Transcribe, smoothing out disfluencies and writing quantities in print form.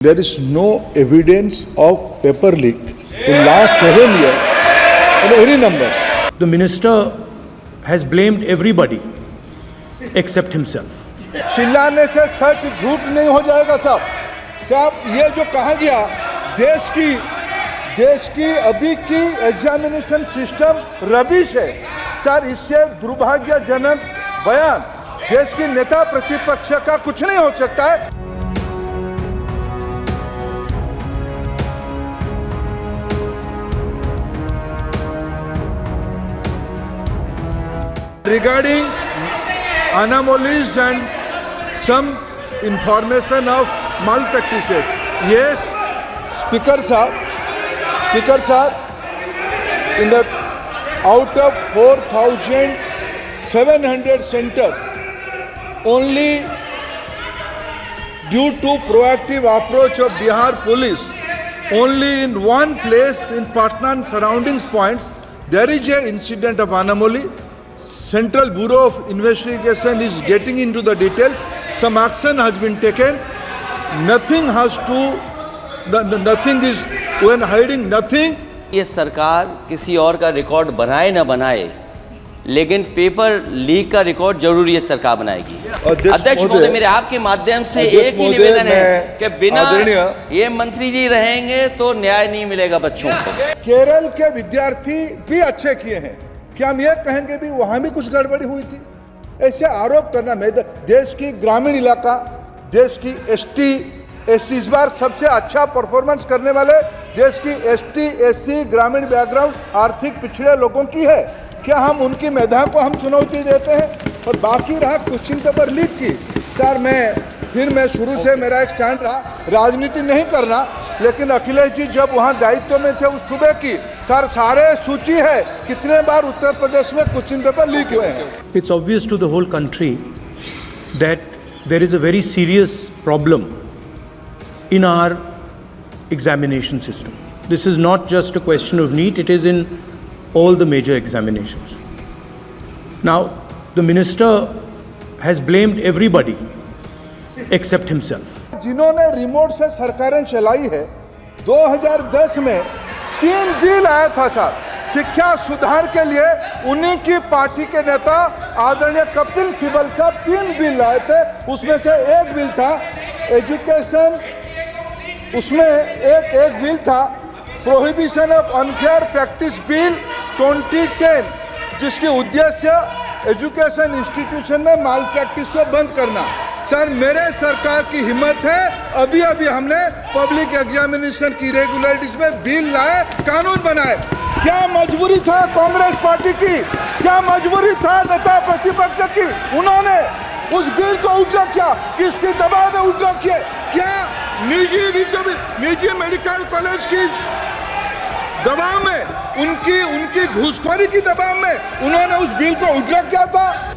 There is no evidence of paper leak in last 7 years in any numbers. The minister has blamed everybody except himself. चिल्लाने से सच झूठ नहीं हो जाएगा साहब ये जो कहा गया देश की अभी की एग्जामिनेशन सिस्टम रबिश है सर, इससे दुर्भाग्यजनक बयान देश की नेता प्रतिपक्ष का कुछ नहीं हो सकता है। Regarding anomalies and some information of malpractices, yes, Speaker sir, in the out of 4,700 centers, only due to proactive approach of Bihar police, only in one place in Patna and surrounding points, there is a incident of anomaly. Central Bureau of Investigation is getting into the details. Some action has been taken. Nothing is when hiding nothing. ये सरकार किसी और का record बनाए ना बनाए, लेकिन paper leak का रिकॉर्ड जरूर ये सरकार बनाएगी। अध्यक्ष महोदय, मेरे आपके माध्यम से एक ही निवेदन है कि बिना ये मंत्री जी रहेंगे तो न्याय नहीं मिलेगा बच्चों को। केरल के विद्यार्थी भी अच्छे किए हैं, क्या हम ये कहेंगे भी वहां भी कुछ गड़बड़ी हुई थी? ऐसे आरोप करना, देश की ग्रामीण इलाका, देश की एसटी एससी इस बार सबसे अच्छा परफॉर्मेंस करने वाले देश की एसटी एससी ग्रामीण बैकग्राउंड आर्थिक पिछड़े लोगों की है, क्या हम उनकी मेधा को हम चुनौती देते हैं? और बाकी रहा क्वेश्चन पेपर लीक की, सर मैं शुरू से मेरा एक स्टैंड रहा, राजनीति नहीं करना, लेकिन अखिलेश जी जब वहाँ दायित्व में थे उस सूबे की सर सारे सूची है कितने बार उत्तर प्रदेश में क्वेश्चन पेपर लीक हुए हैं। It's obvious to the whole country that there is a very serious problem in our examination system. This is not just a question of NEET, it is in all the major examinations. Now, the minister has blamed everybody except himself. जिन्होंने remote से सरकारें चलाई है, 2010 में 3 bill आया था sir शिक्षा सुधार के लिए, उन्हीं की पार्टी के नेता आदरणीय कपिल सिब्बल साहब 3 बिल लाए थे। उसमें से एक बिल था एजुकेशन, उसमें एक बिल था prohibition of unfair practice bill 2010, जिसकी उद्देश्य एजुकेशन इंस्टीट्यूशन में माल प्रैक्टिस को बंद करना। सर मेरे सरकार की हिम्मत है, अभी हमने पब्लिक एग्जामिनेशन की रेगुलरिटीज में बिल लाए, कानून बनाए। क्या मजबूरी था कांग्रेस पार्टी की, क्या मजबूरी था नेता प्रतिपक्ष की? उन्होंने उस बिल को उल्टा किया, किसके दबाव में उल्टा किया? क्या निजी मेडिकल कॉलेज की दबाव में, उनकी घूसखोरी की दबाव में उन्होंने उस बिल को उल्टा किया था?